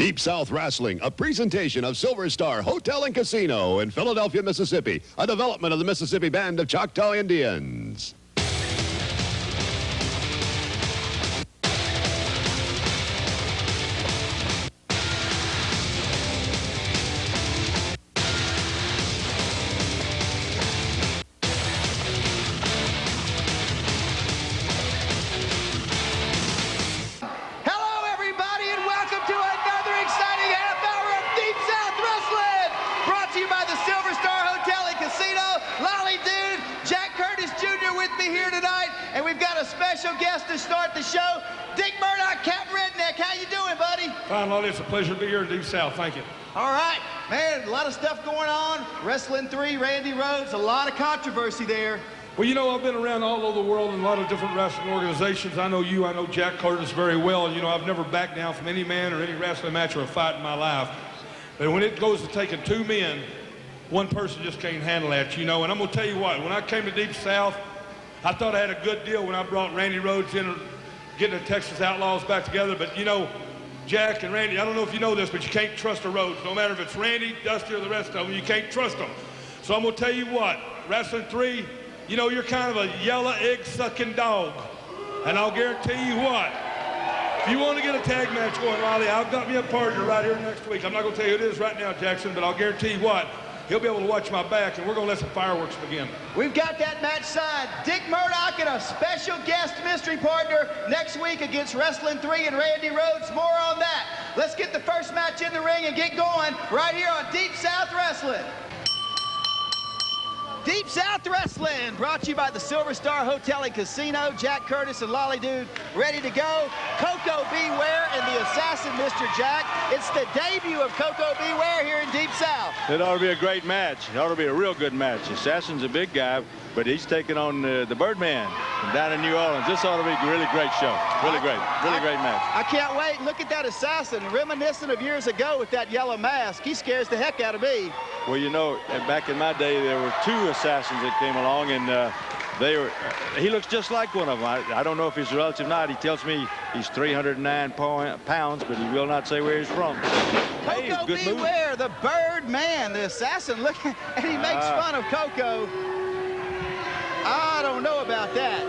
Deep South Wrestling, a presentation of Silver Star Hotel and Casino in Philadelphia, Mississippi, a development of the Mississippi Band of Choctaw Indians. Special guest to start the show, Dick Murdoch, Captain Redneck. How you doing, buddy? Fine, Lolly. It's a pleasure to be here in Deep South. Thank you. All right, man. A lot of stuff going on. Wrestling 3, Randy Rhoads. A lot of controversy there. Well, you know, I've been around all over the world in a lot of different wrestling organizations. I know you. I know Jack Curtis very well. You know, I've never backed down from any man or any wrestling match or a fight in my life. But when it goes to taking two men, one person just can't handle that, you know. And I'm going to tell you what. When I came to Deep South, I thought I had a good deal when I brought Randy Rhoads in, getting the Texas Outlaws back together. But, you know, Jack and Randy, I don't know if you know this, but you can't trust the Rhoads. No matter if it's Randy, Dusty, or the rest of them, you can't trust them. So I'm going to tell you what, Wrestling 3, you know, you're kind of a yellow egg-sucking dog. And I'll guarantee you what, if you want to get a tag match going, Lolly, I've got me a partner right here next week. I'm not going to tell you who it is right now, Jackson, but I'll guarantee you what, he'll be able to watch my back, and we're going to let some fireworks begin. We've got that match signed. Dick Murdoch and a special guest mystery partner next week against Wrestling 3 and Randy Rhoads. More on that. Let's get the first match in the ring and get going right here on Deep South Wrestling. Deep South Wrestling, brought to you by the Silver Star Hotel and Casino. Jack Curtis and Lolly Dude ready to go. Koko B. Ware and the Assassin, Mr. Jack. It's the debut of Koko B. Ware here in Deep South. It ought to be a great match. It ought to be a real good match. Assassin's a big guy, but he's taking on the Birdman from down in New Orleans. This ought to be a really great show. Really great match. I can't wait. Look at that Assassin, reminiscent of years ago with that yellow mask. He scares the heck out of me. Well, you know, back in my day, there were two Assassins that came along, and he looks just like one of them. I don't know if he's a relative or not. He tells me he's 309 pounds, but he will not say where he's from. Koko B. Ware, the Birdman, the Assassin. Look, and he makes fun of Koko. I don't know about that.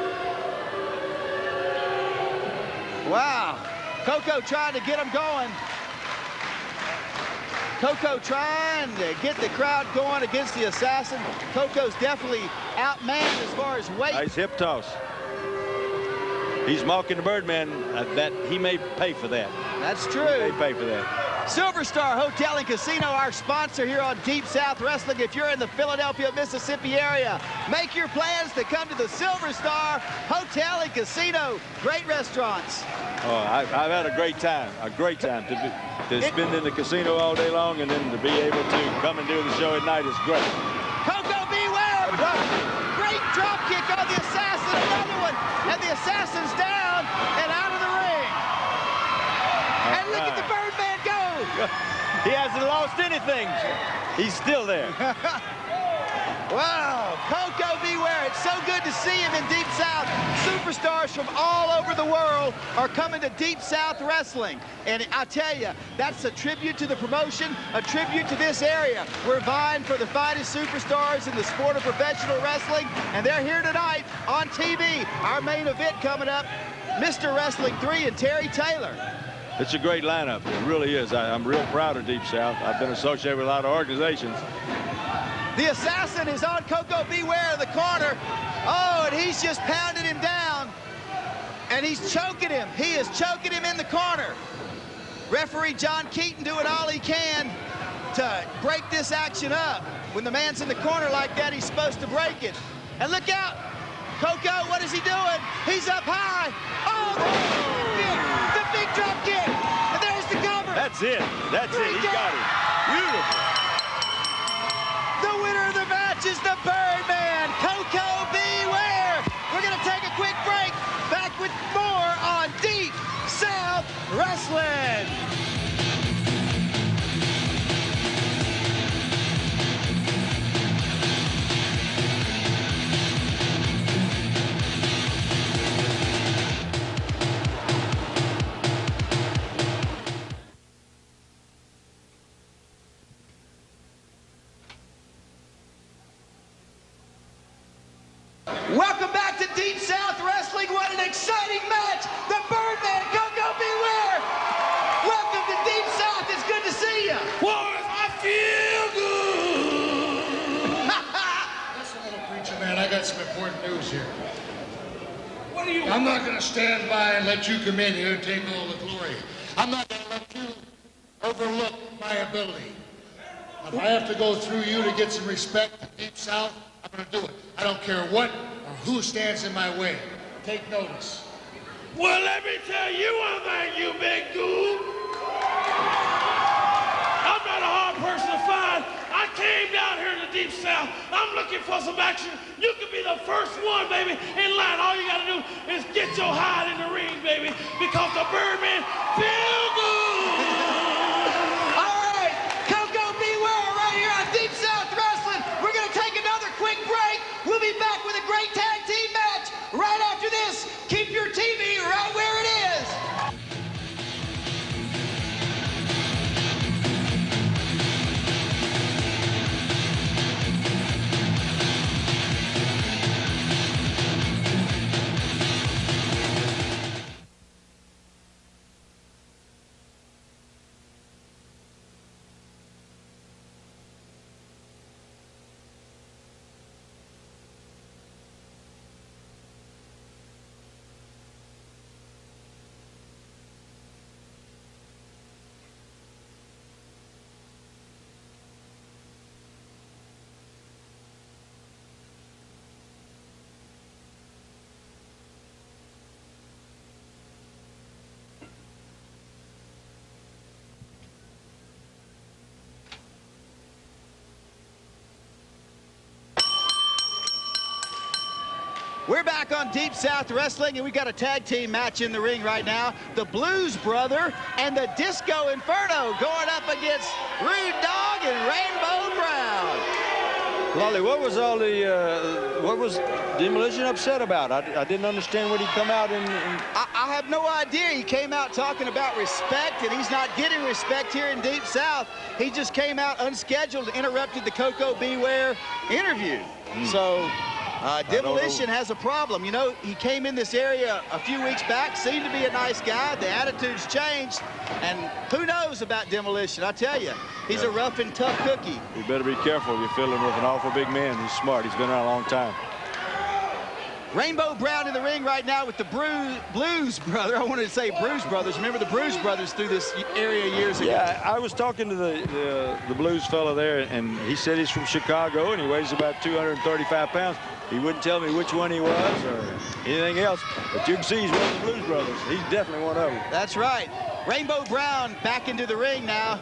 Wow. Koko trying to get him going. Koko trying to get the crowd going against the Assassin. Koko's definitely outmanned as far as weight. Nice hip toss. He's mocking the Birdman. That he may pay for that. That's true. He may pay for that. Silver Star Hotel and Casino, our sponsor here on Deep South Wrestling. If you're in the Philadelphia, Mississippi area, make your plans to come to the Silver Star Hotel and Casino. Great restaurants. Oh, I've had a great time. To spend in the casino all day long, and then to be able to come and do the show at night is great. Koko B. Ware, great drop kick on the Assassin, another one, and the Assassin's down and out of the ring. And look at the Birdman go. He hasn't lost anything. He's still there. Wow, Koko B. Ware, it's so good to see him in Deep South. Superstars from all over the world are coming to Deep South Wrestling. And I tell you, that's a tribute to the promotion, a tribute to this area. We're vying for the finest superstars in the sport of professional wrestling, and they're here tonight on TV. Our main event coming up, Mr. Wrestling 3 and Terry Taylor. It's a great lineup. It really is. I'm real proud of Deep South. I've been associated with a lot of organizations. The Assassin is on Koko B. Ware in the corner. Oh, and he's just pounding him down. And he's choking him. He is choking him in the corner. Referee John Keaton doing all he can to break this action up. When the man's in the corner like that, he's supposed to break it. And look out. Koko, what is he doing? He's up high. Oh, the big drop kick. And there's the cover. That's it. That's it. He got it. Beautiful. The winner of the match is the Birdman, Koko B. Ware. We're going to take a quick break. Back with more on Deep South Wrestling. important news here. I'm not going to stand by and let you come in here and take all the glory. I'm not going to let you overlook my ability. If I have to go through you to get some respect in Deep South, I'm going to do it. I don't care what or who stands in my way. Take notice. Well, let me tell you one thing, you big goof. I'm not a hard person to find. I came down here to the Deep South. I'm looking for some action. You can be the first one, baby, in line. All you got to do is get your hide in the ring, baby, because the Birdman feel good. All right, Coco Beware right here on Deep South Wrestling. We're going to take another quick break. We'll be back with a great tag team match right after this. Keep your TV right where it is. We're back on Deep South Wrestling, and we got a tag team match in the ring right now. The Blues Brother and the Disco Inferno going up against Rude Dog and Rainbow Brown. Lolly, what was all the, what was Demolition upset about? I didn't understand when he come out and I have no idea. He came out talking about respect, and he's not getting respect here in Deep South. He just came out unscheduled, interrupted the Coco Beware interview. So Demolition has a problem. You know, he came in this area a few weeks back, seemed to be a nice guy. The attitude's changed, and who knows about Demolition? I tell you, he's a rough and tough cookie. you better be careful. You're fiddling with an awful big man. He's smart. He's been around a long time. Rainbow Brown in the ring right now with the Blues Brother. I wanted to say Bruise Brothers. Remember the Bruise Brothers through this area years ago? Yeah, I was talking to the Blues fella there, and he said he's from Chicago, and he weighs about 235 pounds. He wouldn't tell me which one he was or anything else, but you can see he's one of the Blues Brothers. He's definitely one of them. That's right. Rainbow Brown back into the ring now.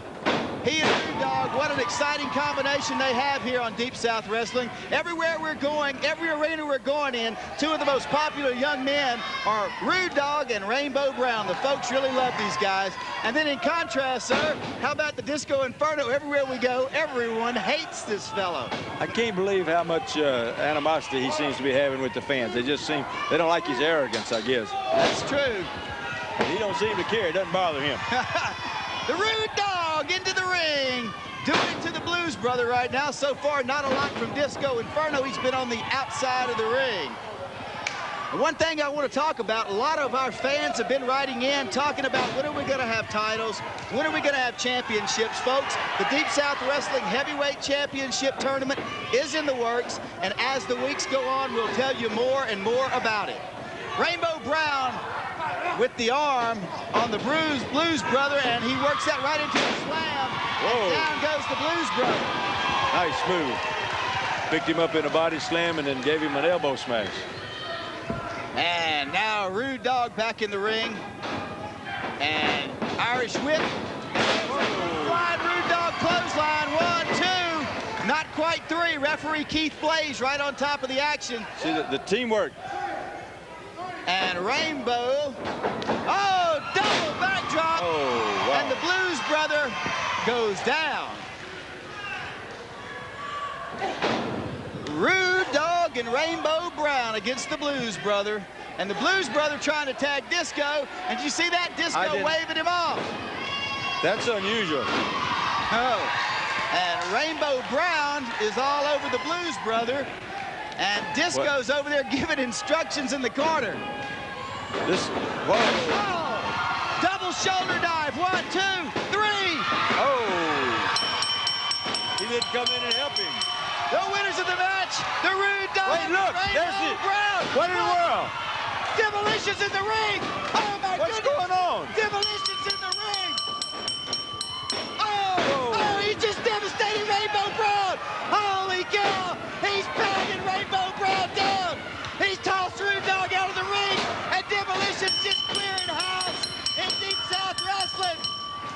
He and Rude Dog, what an exciting combination they have here on Deep South Wrestling. Everywhere we're going, every arena we're going in, two of the most popular young men are Rude Dog and Rainbow Brown. The folks really love these guys. And then in contrast, sir, how about the Disco Inferno? Everywhere we go, everyone hates this fellow. I can't believe how much animosity he seems to be having with the fans. They don't like his arrogance, I guess. That's true. He don't seem to care. It doesn't bother him. The Rude Dog into the ring, doing it to the Blues Brother right now. So far, not a lot from Disco Inferno. He's been on the outside of the ring. And one thing I want to talk about, a lot of our fans have been writing in, talking about when are we going to have titles, when are we going to have championships, folks. The Deep South Wrestling Heavyweight Championship Tournament is in the works, and as the weeks go on, we'll tell you more and more about it. Rainbow Brown with the arm on the Blues Brother, and he works that right into the slam. And down goes the Blues Brother. Nice move. Picked him up in a body slam and then gave him an elbow smash. And now Rude Dog back in the ring. And Irish whip. Flying Rude Dog clothesline. 1, 2. Not quite 3. Referee Keith Blaze right on top of the action. See the teamwork. And Rainbow. Oh, double backdrop. Oh, wow. And the Blues Brother goes down. Rude Dog and Rainbow Brown against the Blues Brother. And the Blues Brother trying to tag Disco. And did you see that? Disco waving him off. That's unusual. Oh. And Rainbow Brown is all over the Blues Brother. And Disco's over there giving instructions in the corner. Whoa. Oh, double shoulder dive. 1, 2, 3. Oh. He didn't come in and help him. The winners of the match, the Rude Dog. Wait, look, there's Rainbow it. Brown. What in the world? Demolition's in the ring. Oh my What's goodness. going on? Demolition's in the ring. Oh, he just devastated Rainbow Brown. Holy cow. He's pounding Rainbow Brown down. He's tossed Rude Dog out of the ring, and Demolition's just clearing house in Deep South Wrestling.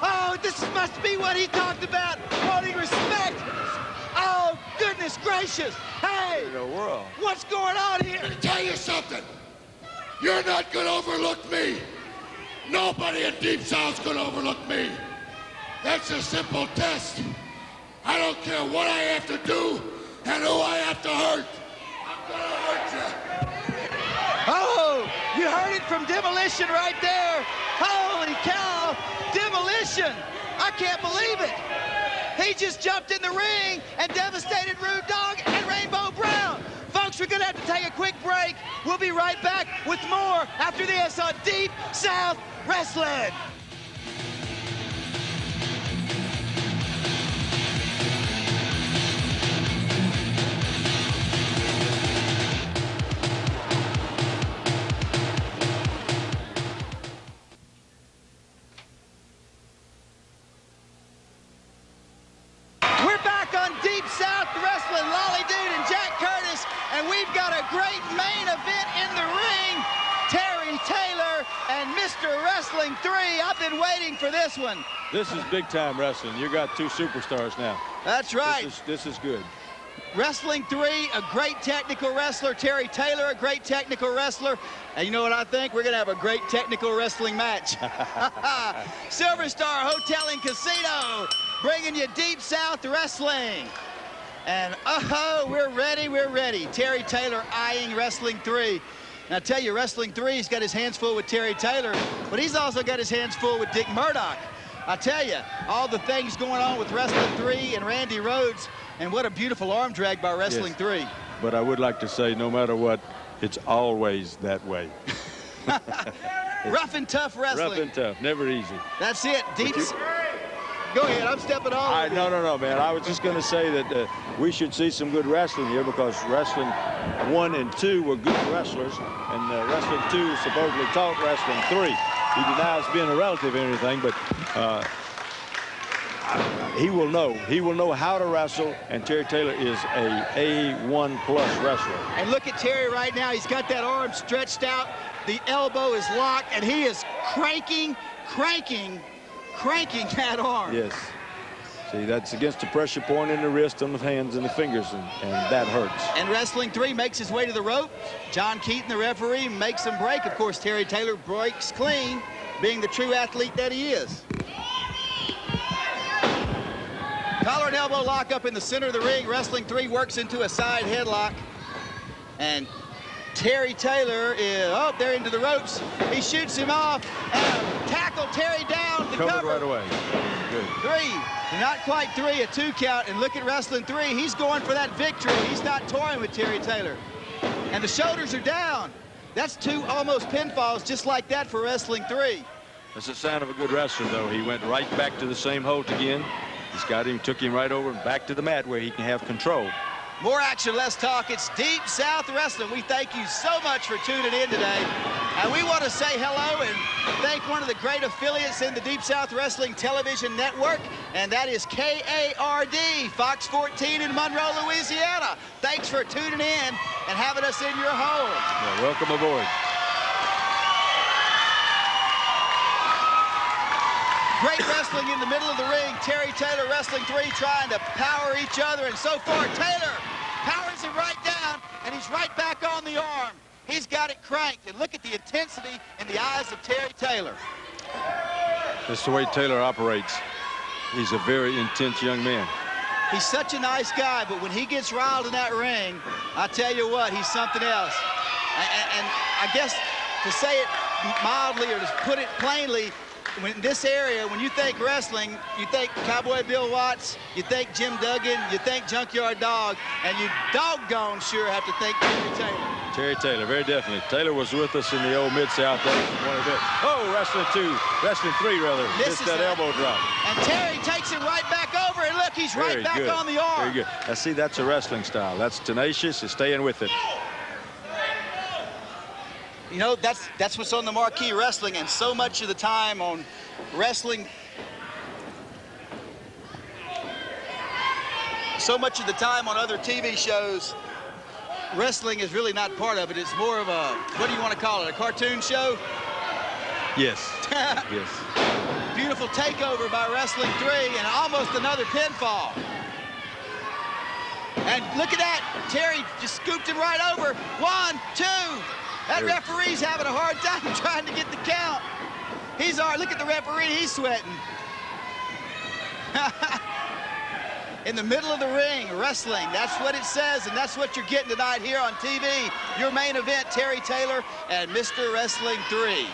Oh, this must be what he talked about, wanting respect. Oh, goodness gracious. Hey, In the world. what's going on here? I'm gonna tell you something. You're not gonna overlook me. Nobody in Deep South's gonna overlook me. That's a simple test. I don't care what I have to do and who I have to hurt. I'm gonna hurt you. Oh, you heard it from Demolition right there. Holy cow, Demolition. I can't believe it. He just jumped in the ring and devastated Rude Dog and Rainbow Brown. Folks, we're gonna have to take a quick break. We'll be right back with more after this on Deep South Wrestling. We're back on Deep South Wrestling, Lolly Dude and Jack Curtis, and we've got a great main event in the ring. Terry Taylor and Mr. Wrestling 3. I've been waiting for this one. This is big time wrestling. You got two superstars now. That's right. This is good. Wrestling 3, a great technical wrestler. Terry Taylor, a great technical wrestler. And you know what I think? We're going to have a great technical wrestling match. Silver Star Hotel and Casino, bringing you Deep South Wrestling. And we're ready, we're ready. Terry Taylor eyeing Wrestling 3. And I tell you, Wrestling 3's got his hands full with Terry Taylor, but he's also got his hands full with Dick Murdoch. I tell you, all the things going on with Wrestling 3 and Randy Rhodes, and what a beautiful arm drag by Wrestling Yes. 3. But I would like to say, no matter what, it's always that way. Rough and tough wrestling. Rough and tough, never easy. That's it. Deep. Go ahead. I'm stepping all over. No, man. I was just going to say that we should see some good wrestling here because Wrestling 1 and 2 were good wrestlers, and Wrestling 2 supposedly taught Wrestling 3. He denies being a relative or anything, but he will know. He will know how to wrestle, and Terry Taylor is a A1 plus wrestler. And look at Terry right now. He's got that arm stretched out. The elbow is locked, and he is cranking that arm. Yes. See, that's against the pressure point in the wrist and the hands and the fingers, and that hurts. And Wrestling 3 makes his way to the rope. John Keaton, the referee, makes him break. Of course, Terry Taylor breaks clean, being the true athlete that he is. Collar and elbow lock up in the center of the ring. Wrestling 3 works into a side headlock. And Terry Taylor is, they're into the ropes. He shoots him off and tackle Terry down to Covered cover. right away. Good. 3, not quite 3, a 2 count. And look at Wrestling 3. He's going for that victory. He's not toying with Terry Taylor. And the shoulders are down. That's 2 almost pinfalls just like that for Wrestling 3. That's a sign of a good wrestler, though. He went right back to the same hold again. He's got him, took him right over and back to the mat where he can have control. More action, less talk. It's Deep South Wrestling. We thank you so much for tuning in today. And we want to say hello and thank one of the great affiliates in the Deep South Wrestling Television Network, and that is KARD, Fox 14 in Monroe, Louisiana. Thanks for tuning in and having us in your home. Yeah, welcome aboard. Great wrestling in the middle of the ring. Terry Taylor, Wrestling 3, trying to power each other. And so far, Taylor powers him right down, and he's right back on the arm. He's got it cranked. And look at the intensity in the eyes of Terry Taylor. That's the way Taylor operates. He's a very intense young man. He's such a nice guy, but when he gets riled in that ring, I tell you what, he's something else. And I guess to say it mildly or to put it plainly, when this area, when you think wrestling, you think Cowboy Bill Watts, you think Jim Duggan, you think Junkyard Dog, and you doggone sure have to think Terry Taylor. Terry Taylor, very definitely. Taylor was with us in the old Mid-South days. Oh, wrestling 3 rather. Missed that elbow drop. And Terry takes it right back over, and look, he's right back on the arm. Very good. Now, see, that's a wrestling style. That's tenacious. It's staying with it. You know, that's what's on the marquee, wrestling, and so much of the time on wrestling, so much of the time on other TV shows, wrestling is really not part of it. It's more of a, what do you want to call it, a cartoon show? Yes. Yes. Beautiful takeover by Wrestling 3 and almost another pinfall. And look at that. Terry just scooped him right over. 1, 2. That referee's having a hard time trying to get the count. He's all right. Look at the referee. He's sweating. In the middle of the ring, wrestling. That's what it says, and that's what you're getting tonight here on TV. Your main event, Terry Taylor and Mr. Wrestling 3.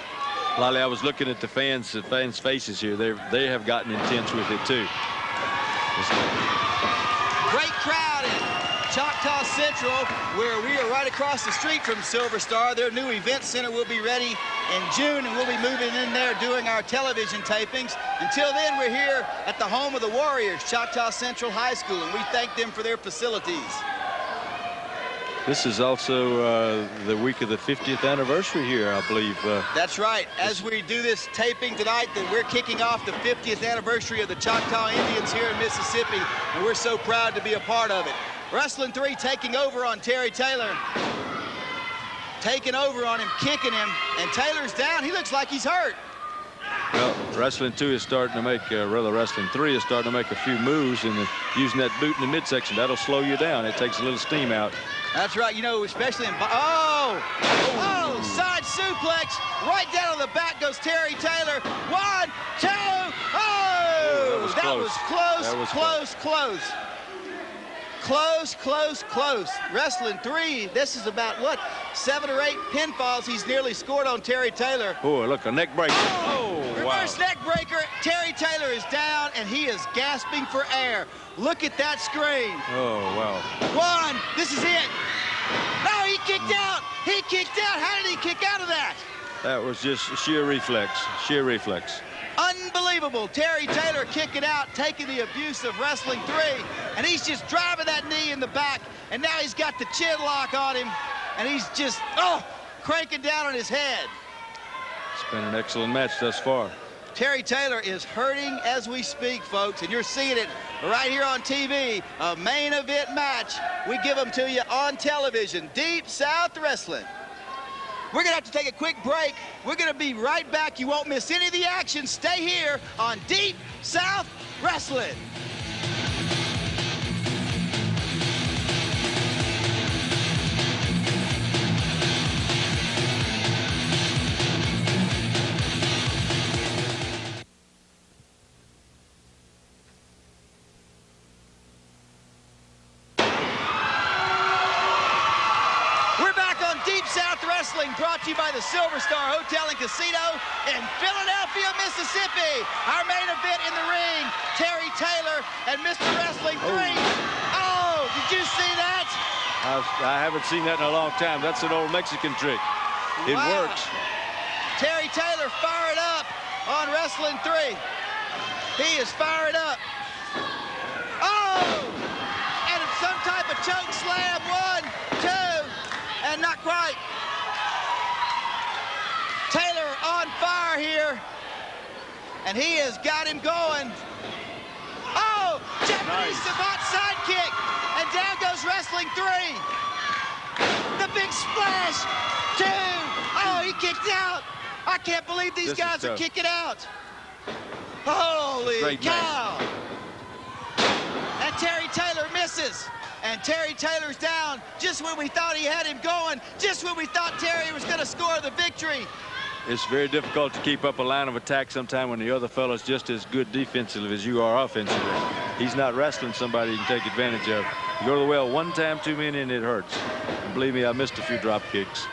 Lolly, I was looking at the fans' faces here. They have gotten intense with it too. Great crowd in Choctaw Central, where we are right across the street from Silver Star. Their new event center will be ready in June, and we'll be moving in there doing our television tapings. Until then, we're here at the home of the Warriors, Choctaw Central High School, and we thank them for their facilities. This is also the week of the 50th anniversary here, I believe. That's right. As we do this taping tonight, that we're kicking off the 50th anniversary of the Choctaw Indians here in Mississippi, and we're so proud to be a part of it. Wrestling 3 taking over on Terry Taylor. Taking over on him, kicking him, and Taylor's down. He looks like he's hurt. Well, Wrestling 2 is starting to make, Wrestling 3 is starting to make a few moves, and using that boot in the midsection, that'll slow you down. It takes a little steam out. That's right, you know, especially in... Oh, side suplex. Right down on the back goes Terry Taylor. 1, 2, oh! That was close. Close. Wrestling 3, this is about, what, 7 or 8 pinfalls he's nearly scored on Terry Taylor. Oh, look, a neck breaker. Oh, reverse neck breaker. Terry Taylor is down, and he is gasping for air. Look at that screen. Oh, wow. 1, this is it. No, he kicked out. How did he kick out of that? That was just sheer reflex. Unbelievable. Terry Taylor kicking out, taking the abuse of Wrestling 3, and he's just driving that knee in the back, and now he's got the chin lock on him, and he's just, cranking down on his head. It's been an excellent match thus far. Terry Taylor is hurting as we speak, folks, and you're seeing it right here on TV, a main event match. We give them to you on television, Deep South Wrestling. We're going to have to take a quick break. We're going to be right back. You won't miss any of the action. Stay here on Deep South Wrestling. Brought to you by the Silver Star Hotel and Casino in Philadelphia, Mississippi. Our main event in the ring, Terry Taylor and Mr. Wrestling 3. Oh, did you see that? I haven't seen that in a long time. That's an old Mexican trick. It works. Terry Taylor fired up on Wrestling 3. He is fired up. Oh! And it's some type of choke slam. 1, 2, and not quite. Taylor on fire here, and he has got him going. Oh, Japanese Savant sidekick, and down goes Wrestling 3. The big splash, 2. Oh, he kicked out. I can't believe these guys are kicking out. Holy cow. And Terry Taylor misses. And Terry Taylor's down just when we thought he had him going, just when we thought Terry was going to score the victory. It's very difficult to keep up a line of attack sometime when the other fellow's just as good defensively as you are offensively. He's not wrestling somebody you can take advantage of. You go to the well one time too many and it hurts. And believe me, I missed a few drop kicks.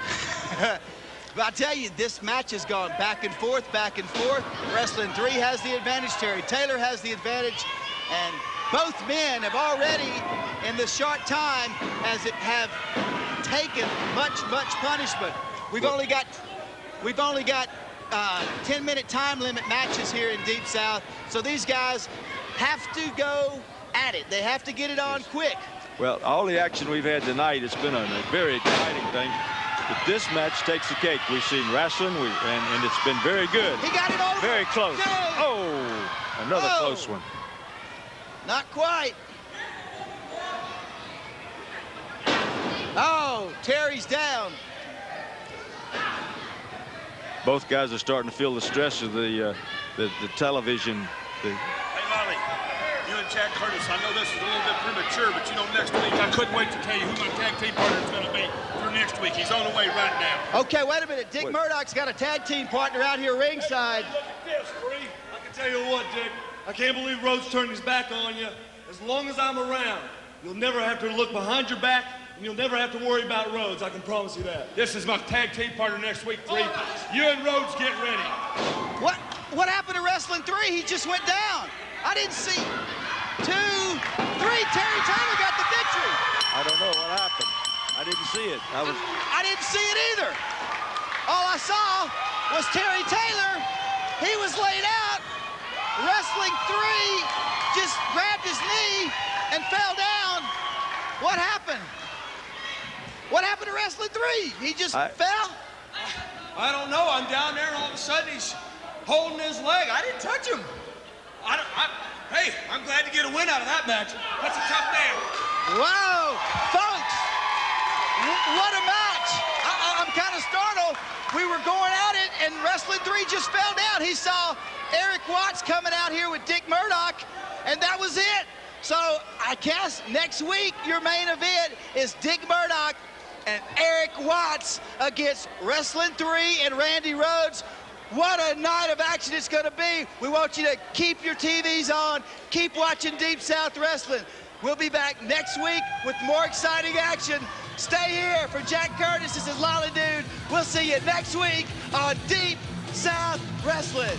But I tell you, this match has gone back and forth, back and forth. Wrestling 3 has the advantage. Terry Taylor has the advantage. And both men have already, in this short time, have taken much punishment. We've only got 10-minute time limit matches here in Deep South. So these guys have to go at it. They have to get it on quick. Well, all the action we've had tonight, it's been a very exciting thing. But this match takes the cake. We've seen wrestling, and it's been very good. He got it over. Very close. No. Oh, another Oh. close one. Not quite. Oh, Terry's down. Both guys are starting to feel the stress of the television. Hey, Lolly, you and Jack Curtis, I know this is a little bit premature, but you know, next week, I couldn't wait to tell you who my tag team partner is going to be for next week. He's on the way right now. Okay, wait a minute. Dick Murdoch's got a tag team partner out here ringside. Look at this, Bree. I can tell you what, Dick. I can't believe Rhodes turned his back on you. As long as I'm around, you'll never have to look behind your back, and you'll never have to worry about Rhodes. I can promise you that. This is my tag team partner next week, Bree. You and Rhodes get ready. What happened to Wrestling 3? He just went down. I didn't see. 2, 3. Terry Taylor got the victory. I don't know what happened. I didn't see it. I didn't see it either. All I saw was Terry Taylor. He was laid out. Wrestling 3 just grabbed his knee and fell down. What happened? What happened to Wrestling 3? He just fell? I don't know. I'm down there, and all of a sudden he's holding his leg. I didn't touch him. Hey, I'm glad to get a win out of that match. That's a tough man. Wow, folks, what a match. I'm kind of startled. We were going at it, and Wrestling 3 just fell down. He saw Eric Watts coming out here with Dick Murdoch, and that was it. So I guess next week your main event is Dick Murdoch and Eric Watts against Wrestling 3 and Randy Rhodes. What a night of action it's going to be. We want you to keep your TVs on. Keep watching Deep South Wrestling. We'll be back next week with more exciting action. Stay here. For Jack Curtis, this is Lolly Dude. We'll see you next week on Deep South Wrestling.